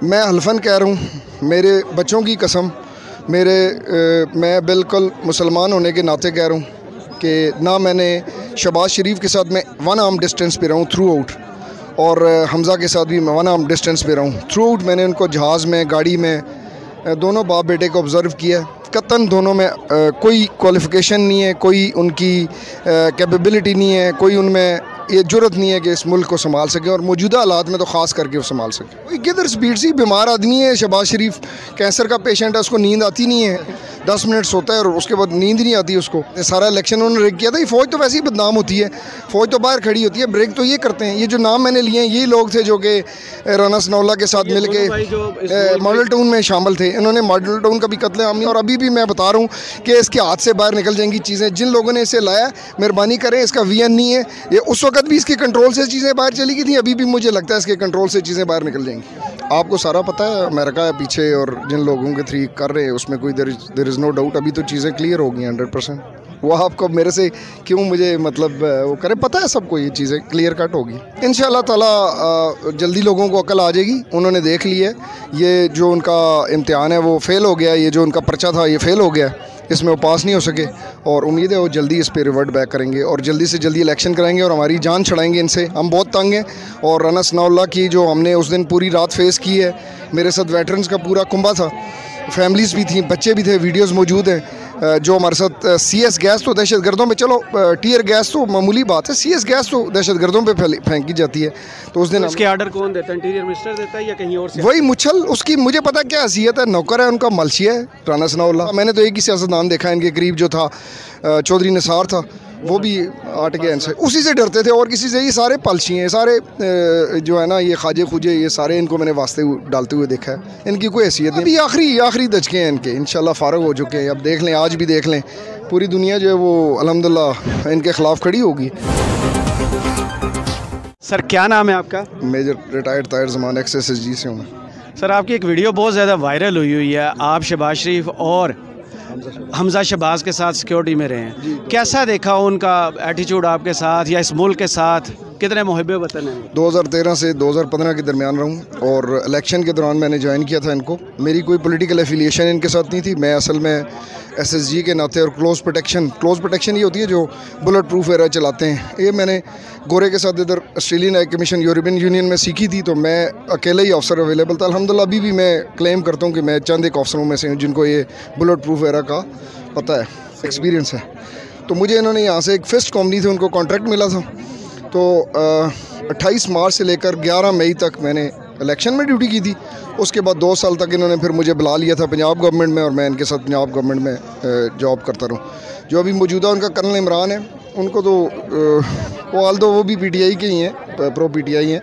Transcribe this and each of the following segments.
मैं हल्फन कह रहा हूँ, मेरे बच्चों की कसम, मैं बिल्कुल मुसलमान होने के नाते कह रहा हूँ कि ना मैंने शहबाज शरीफ के साथ मैं 1 आर्म डिस्टेंस पे रहा हूँ थ्रू आउट, और हमज़ा के साथ भी मैं 1 आर्म डिस्टेंस पे रहा हूँ थ्रू आउट। मैंने उनको जहाज़ में, गाड़ी में, दोनों बाप बेटे को ऑब्ज़र्व किया। कतन दोनों में कोई क्वालिफ़िकेशन नहीं है, कोई उनकी कैपेबिलिटी नहीं है, कोई उनमें ये जुर्रत नहीं है कि इस मुल्क को संभाल सके, और मौजूदा हालात में तो ख़ास करके वो संभाल सके। कोई किधर स्पीड सी बीमार आदमी है, शहबाज शरीफ कैंसर का पेशेंट है, उसको नींद आती नहीं है, 10 मिनट सोता है और उसके बाद नींद नहीं आती उसको। सारा इलेक्शन उन्होंने रिग किया था। ये फ़ौज तो वैसे ही बदनाम होती है, फ़ौज तो बाहर खड़ी होती है, ब्रेक तो ये करते हैं। ये जो नाम मैंने लिए हैं यही लोग थे जो कि राना सनाउल्लाह के साथ मिल के मॉडल टाउन में शामिल थे। इन्होंने मॉडल टाउन का भी कत्लेआम नहीं, और अभी भी मैं बता रहा हूँ कि इसके हाथ से बाहर निकल जाएंगी चीज़ें। जिन लोगों ने इसे लाया, मेहरबानी करें, इसका वीएन नहीं है ये। उस वक्त भी इसके कंट्रोल से चीज़ें बाहर चली गई थी, अभी भी मुझे लगता है इसके कंट्रोल से चीज़ें बाहर निकल जाएंगी। आपको सारा पता है, अमेरिका है पीछे, और जिन लोगों के थ्री कर रहे हैं उसमें कोई देर इज़ नो डाउट। अभी तो चीज़ें क्लियर हो गई 100%। वो आपको मेरे से क्यों मुझे मतलब वो करे, पता है सबको, ये चीज़ें क्लियर कट होगी। इंशाअल्लाह ताला जल्दी लोगों को अकल आ जाएगी। उन्होंने देख लिया ये जो उनका इम्तिहान है वो फ़ेल हो गया, ये जो उनका पर्चा था ये फ़ेल हो गया, इसमें वो पास नहीं हो सके, और उम्मीद है वो जल्दी इस पे रिवर्ट बैक करेंगे और जल्दी से जल्दी इलेक्शन कराएंगे और हमारी जान छड़ाएंगे इनसे। हम बहुत तंग हैं, और राना सनाउल्लाह की जो हमने उस दिन पूरी रात फेस की है, मेरे साथ वेटरन्स का पूरा कुंबा था, फैमिलीज़ भी थी, बच्चे भी थे, वीडियोस मौजूद हैं। जो हमारे साथ CS गैस तो दहशत गर्दों पे, चलो टीयर गैस तो मामूली बात है, CS गैस तो दहशत गर्दों पे फेंकी जाती है। तो उस दिन इसके ऑर्डर कौन देता है? इंटीरियर मिनिस्टर देता है या कहीं और से? वही मुछल, उसकी मुझे पता क्या हैसियत है, नौकर है उनका, मलशिया है राना सनाउल्लाह। मैंने तो एक ही सियासतदान देखा इनके करीब जो था, चौधरी निसार था, वो भी आट गया इनसे, उसी से डरते थे और किसी से। ये सारे पलशी हैं, सारे जो है ना, ये खाजे खुजे, ये सारे इनको मैंने वास्ते डालते हुए देखा है। इनकी कोई हैसियत नहीं। अभी आखिरी दचके हैं इनके, इंशाल्लाह फ़ारग हो चुके हैं। अब देख लें, आज भी देख लें, पूरी दुनिया जो है वो अल्हम्दुलिल्लाह इनके ख़िलाफ़ खड़ी होगी। सर क्या नाम है आपका? मेजर रिटायर्ड ताहिर ज़मान, XSSG से हूँ। सर आपकी एक वीडियो बहुत ज़्यादा वायरल हुई है, आप शहबाज शरीफ और हमज़ा शहबाज के साथ सिक्योरिटी में रहे हैं। कैसा देखा उनका एटीट्यूड आपके साथ या इस मुल्क के साथ? कितने मुहिब्बे वतन हैं? 2013 से 2015 के दरमियान रहूँ, और इलेक्शन के दौरान मैंने ज्वाइन किया था इनको। मेरी कोई पॉलिटिकल एफिलिएशन इनके साथ नहीं थी। मैं असल में SSG के नाते, और क्लोज प्रोटेक्शन ये होती है जो बुलेट प्रूफ एरा चलाते हैं, ये मैंने गोरे के साथ इधर Australian high commission European union में सीखी थी। तो मैं अकेले ही अफसर अवेलेबल था अल्हम्दुलिल्लाह। अभी भी मैं क्लेम करता हूँ कि मैं चंद एक अफसरों में से हूँ जिनको ये बुलेट प्रूफ एरा का पता है, एक्सपीरियंस है। तो मुझे इन्होंने यहाँ से एक फिस्ट कंपनी थी, उनको कॉन्ट्रैक्ट मिला था। तो 28 मार्च से लेकर 11 मई तक मैंने इलेक्शन में ड्यूटी की थी। उसके बाद 2 साल तक इन्होंने फिर मुझे बुला लिया था पंजाब गवर्नमेंट में, और मैं इनके साथ पंजाब गवर्नमेंट में जॉब करता रहूँ। जो अभी मौजूदा उनका कर्नल इमरान है, उनको तो वो भी PTI के ही हैं, प्रो PTI हैं,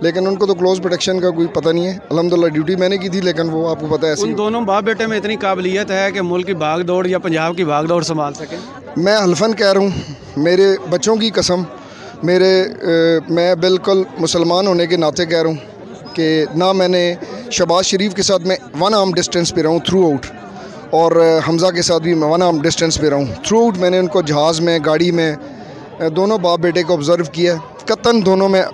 लेकिन उनको तो क्लोज प्रोटेक्शन का कोई पता नहीं है। अल्हम्दुलिल्लाह ड्यूटी मैंने की थी, लेकिन वो आपको पता है उन दोनों बाप बेटे में इतनी काबिलियत है कि मुल्क की भाग दौड़ या पंजाब की भाग दौड़ संभाल सकें। मैं हल्फन कह रहा हूँ, मेरे बच्चों की कसम, मैं बिल्कुल मुसलमान होने के नाते कह रहा हूँ कि ना मैंने शहबाज शरीफ के साथ मैं 1 आर्म डिस्टेंस पे रहा हूँ थ्रू आउट, और हमज़ा के साथ भी मैं 1 आर्म डिस्टेंस पे रहा हूँ थ्रू आउट। मैंने उनको जहाज़ में, गाड़ी में, दोनों बाप बेटे को ऑब्ज़र्व किया। कतन दोनों में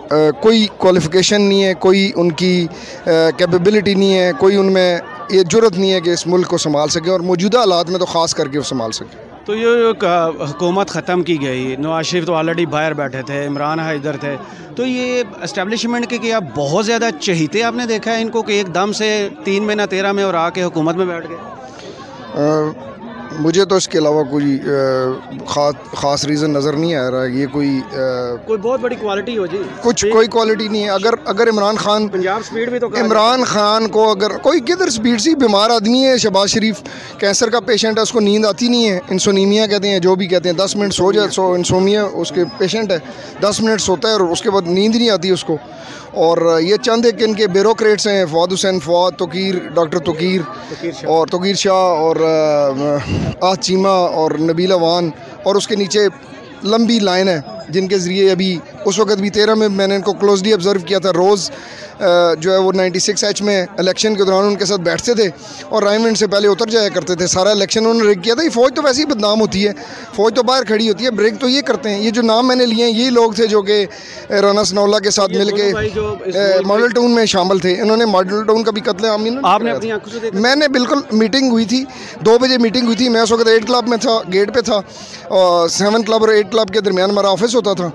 कोई क्वालिफ़िकेशन नहीं है, कोई उनकी कैपेबिलिटी नहीं है, कोई उनमें ये जुर्रत नहीं है कि इस मुल्क को संभाल सके, और मौजूदा हालात में तो ख़ास करके वो संभाल सके। तो ये हुकूमत ख़त्म की गई, नवाज शरीफ तो ऑलरेडी बाहर बैठे थे, इमरान हैदर थे, तो ये इस्टेब्लिशमेंट के क्या बहुत ज़्यादा चहीते आपने देखा है इनको कि एकदम से 3 महीना 13 में और आके हुकूमत में बैठ गए? मुझे तो इसके अलावा कोई ख़ास रीज़न नज़र नहीं आ रहा है। ये कोई बहुत बड़ी क्वालिटी हो जी, कोई क्वालिटी नहीं है। अगर इमरान खान, पंजाब स्पीड भी तो इमरान खान को अगर कोई किधर स्पीड सी बीमार आदमी है, शहबाज शरीफ कैंसर का पेशेंट है, उसको नींद आती नहीं है, इंसोनीमिया कहते हैं, जो भी कहते हैं, 10 मिनट सो जाए, इंसोमिया उसके पेशेंट है, 10 मिनट सोता है और उसके बाद नींद नहीं आती उसको। और ये चंद एक इनके ब्यूरोक्रेट्स हैं, फवाद हुसैन, फवाद तोकीर, डॉक्टर तोकीर और तोकीर शाह और चीमा और नबील अवान, और उसके नीचे लंबी लाइन है जिनके ज़रिए अभी उस वक्त भी 13 में मैंने इनको क्लोजली ऑब्ज़र्व किया था। रोज़ जो है वो 96H में इलेक्शन के दौरान उनके साथ बैठते थे और राइमंड से पहले उतर जाया करते थे। सारा इलेक्शन उन्होंने रिग किया था। ये फ़ौज तो वैसे ही बदनाम होती है, फ़ौज तो बाहर खड़ी होती है, ब्रेक तो ये करते हैं। ये जो नाम मैंने लिए हैं यही लोग थे जो कि राना सनाउल्लाह के साथ मिल के मॉडल टाउन में शामिल थे। इन्होंने मॉडल टाउन का भी कत्ल आम आपने अपनी आंखों से देखा? मैंने बिल्कुल, मीटिंग हुई थी 2 बजे मीटिंग हुई थी। मैं उस वक्त 8 क्लब में था, गेट पे था और 7 क्लब और 8 क्लब के दरमियान हमारा ऑफिस होता था।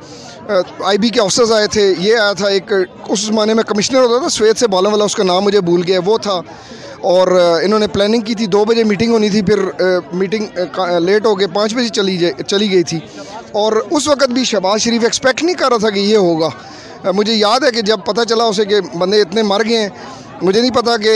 IB के ऑफिसर्स आए थे, ये आया था एक उस ज़माने में कमिश्नर होता था श्वेत से बालों वाला, उसका नाम मुझे भूल गया, वो था। और इन्होंने प्लानिंग की थी, 2 बजे मीटिंग होनी थी, फिर मीटिंग लेट हो गए, 5 बजे चली गई थी। और उस वक्त भी शहबाज शरीफ एक्सपेक्ट नहीं कर रहा था कि ये होगा। मुझे याद है कि जब पता चला उसे कि बंदे इतने मर गए हैं, मुझे नहीं पता कि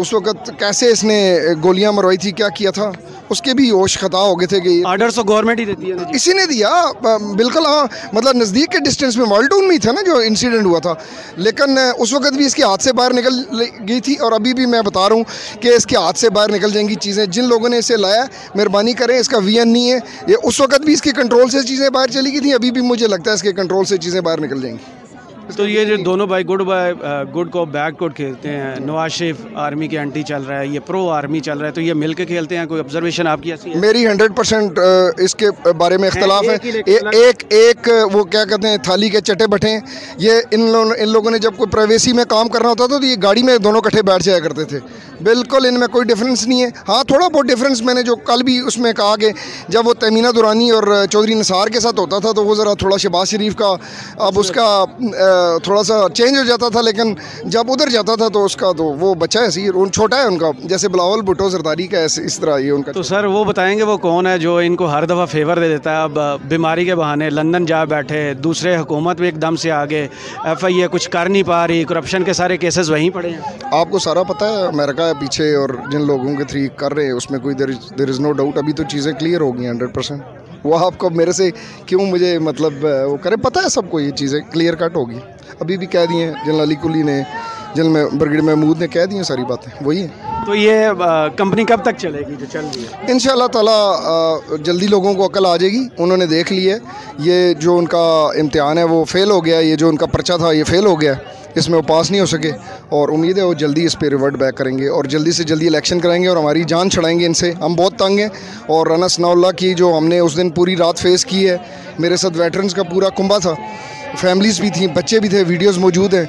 उस वक्त कैसे इसने गोलियां मरवाई थी, क्या किया था, उसके भी होश खता हो गए थे कि आर्डर तो गवर्नमेंट ही देती है, इसी ने दिया बिल्कुल। हाँ, मतलब नज़दीक के डिस्टेंस में मॉडल टाउन में ही था ना जो इंसिडेंट हुआ था, लेकिन उस वक्त भी इसके हाथ से बाहर निकल गई थी और अभी भी मैं बता रहा हूँ कि इसके हाथ से बाहर निकल जाएंगी चीज़ें। जिन लोगों ने इसे लाया, मेहरबानी करें, इसका VN नहीं है ये। उस वक्त भी इसके कंट्रोल से चीज़ें बाहर चली गई थी, अभी भी मुझे लगता है इसके कंट्रोल से चीज़ें बाहर निकल जाएंगी। तो ये जो दोनों भाई गुड को बैड कोड खेलते हैं, नवाज शरीफ आर्मी के एंटी चल रहा है, ये प्रो आर्मी चल रहा है, तो ये मिल के खेलते हैं, कोई ऑब्जर्वेशन आपकी ऐसी है? मेरी 100% इसके बारे में इख्तलाफ है। एक वो क्या कहते हैं, थाली के चटे बटे। ये इन लोगों ने जब कोई प्राइवेसी में काम करना होता था तो ये गाड़ी में दोनों इकट्ठे बैठ जाया करते थे। बिल्कुल इनमें कोई डिफरेंस नहीं है। हाँ, थोड़ा बहुत डिफरेंस मैंने जो कल भी उसमें कहा कि जब वो तमीना दुरानी और चौधरी निसार के साथ होता था तो वो ज़रा थोड़ा शहबाज शरीफ का अब उसका थोड़ा सा चेंज हो जाता था, लेकिन जब उधर जाता था तो उसका तो वो बच्चा है, सी छोटा है उनका, जैसे बिलावल भुट्टो जरदारी का इस तरह ये उनका। तो सर वो बताएंगे वो कौन है जो इनको हर दफ़ा फेवर दे देता है? अब बीमारी के बहाने लंदन जा बैठे, दूसरे हुकूमत में एकदम से आगे, FIA कुछ कर नहीं पा रही, करप्शन के सारे केसेस वहीं पड़े हैं। आपको सारा पता है, अमेरिका है पीछे और जिन लोगों के थ्रू कर रहे हैं उसमें कोई देयर इज़ नो डाउट। अभी तो चीज़ें क्लियर हो गई 100%। वो आपको मेरे से क्यों मुझे मतलब वो करे, पता है सबको ये चीज़ें क्लियर कट होगी। अभी भी कह दी हैं जनरल अली कुली ने, जनरल ब्रिगेडियर महमूद ने कह दी हैं सारी बातें, वही है। तो ये कंपनी कब तक चलेगी जो चल रही है? इंशाअल्लाह ताला जल्दी लोगों को अकल आ जाएगी। उन्होंने देख ली है ये जो उनका इम्तिहान है वो फ़ेल हो गया, ये जो उनका पर्चा था ये फ़ेल हो गया, इसमें वो पास नहीं हो सके। और उम्मीद है वो जल्दी इस पर रिवर्ट बैक करेंगे और जल्दी से जल्दी इलेक्शन कराएंगे और हमारी जान छड़ाएंगे इनसे। हम बहुत तंग हैं। और राना सनाउल्लाह की जो हमने उस दिन पूरी रात फेस की है, मेरे साथ वेटरन्स का पूरा कुंबा था, फैमिलीज़ भी थी, बच्चे भी थे, वीडियोज़ मौजूद हैं।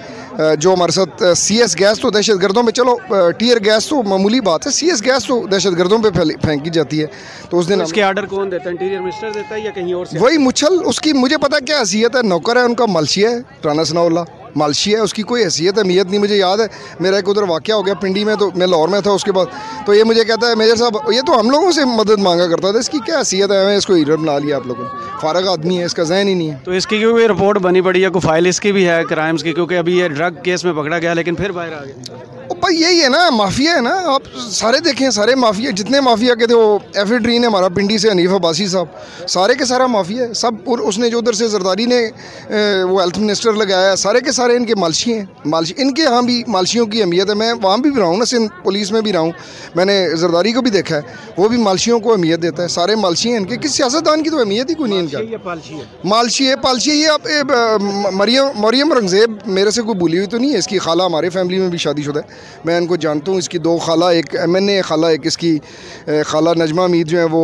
जो हमारे साथ CS गैस तो दहशत गर्दों पे, चलो टीयर गैस तो मामूली बात है, CS गैस तो दहशत गर्दों पे फेंकी जाती है। तो उस दिन इसके आर्डर कौन देता है? इंटीरियर मिनिस्टर देता है या कहीं और से? वही मुछल, उसकी मुझे पता क्या हैसियत है, नौकर है उनका, मालशिया है राना सनाउल्लाह, मालशिया है, उसकी कोई हैसियत अहमियत नहीं। मुझे याद है मेरा एक उधर वाक़या हो गया पिंडी में, तो मैं लाहौर में था उसके बाद, तो ये मुझे कहता है मेजर साहब ये तो हम लोगों से मदद मांगा करता था, इसकी क्या हैसियत है, हमें इसको हीरो बना लिया आप लोगों ने, फारग आदमी है, इसका जहन ही नहीं है। तो इसकी क्योंकि रिपोर्ट बनी पड़ी है, कोई फाइल इसकी भी है क्राइम्स की, क्योंकि अभी ये ड्रग केस में पकड़ा गया लेकिन फिर बाहर आ गया। भाई यही है ना, माफिया है ना, आप सारे देखें, सारे माफिया, जितने माफिया के थे, वो एफिड्रीन है हमारा पिंडी से, हनीफ अब्बासी साहब, सारे के सारा माफिया है सब। और उसने जो उधर से जरदारी ने वो हेल्थ मिनिस्टर लगाया, सारे के सारे इनके मालशी हैं। मालशी इनके यहाँ भी मालशियों की अहमियत है। मैं वहाँ भी रहा हूँ ना, सिंध पुलिस में भी रहा हूँ, मैंने जरदारी को भी देखा है, वो भी मालशियों को अहमियत देता है। सारे मालशी हैं इनके, किस सियासतदान की तो अहमियत ही कोई नहीं इनका। मालशी है, पालशी है। ये आप मरियम रंगजेब मेरे से कोई भूली हुई तो नहीं है, इसकी खाला हमारे फैमिली में भी शादीशुदा है, मैं इनको जानता हूँ। इसकी 2 खाला, एक MNA खाला, एक इसकी खाला नजमा मीर जो है वो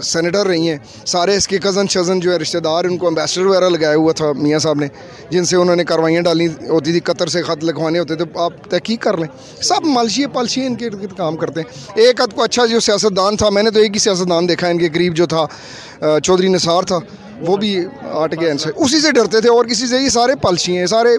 सेनेटर रही हैं। सारे इसके कज़न शज़न जो है रिश्तेदार, उनको एम्बेसडर वगैरह लगाया हुआ था मियाँ साहब ने, जिनसे उन्होंने कार्रवाइयाँ डाली होती थी, कतर से ख़त लिखवाने होते थे, आप तहकीक कर लें। सब मालशी पालशी इनके काम करते हैं। एक आध को अच्छा जो सियासतदान था, मैंने तो एक ही सियासतदान देखा इनके करीब जो था, चौधरी निसार था, वो भी हट गया इनसे, उसी से डरते थे और किसी से। ये सारे पालशी हैं, सारे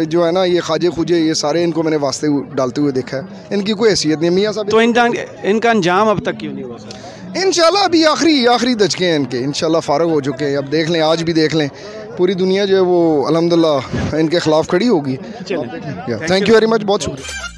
जो है ना, ये खाजे खुजे, ये सारे इनको मैंने वास्ते डालते हुए देखा है, इनकी कोई हैसियत नहीं। मियाँ साहब तो इनका अंजाम अब तक क्यों नहीं हुआ सर? इंशाल्लाह अभी आखिरी दचके हैं इनके, इंशाल्लाह फारग हो चुके हैं। अब देख लें, आज भी देख लें, पूरी दुनिया जो है वो अल्हम्दुलिल्लाह इनके ख़िलाफ़ खड़ी होगी। थैंक यू वेरी मच, बहुत शुक्रिया।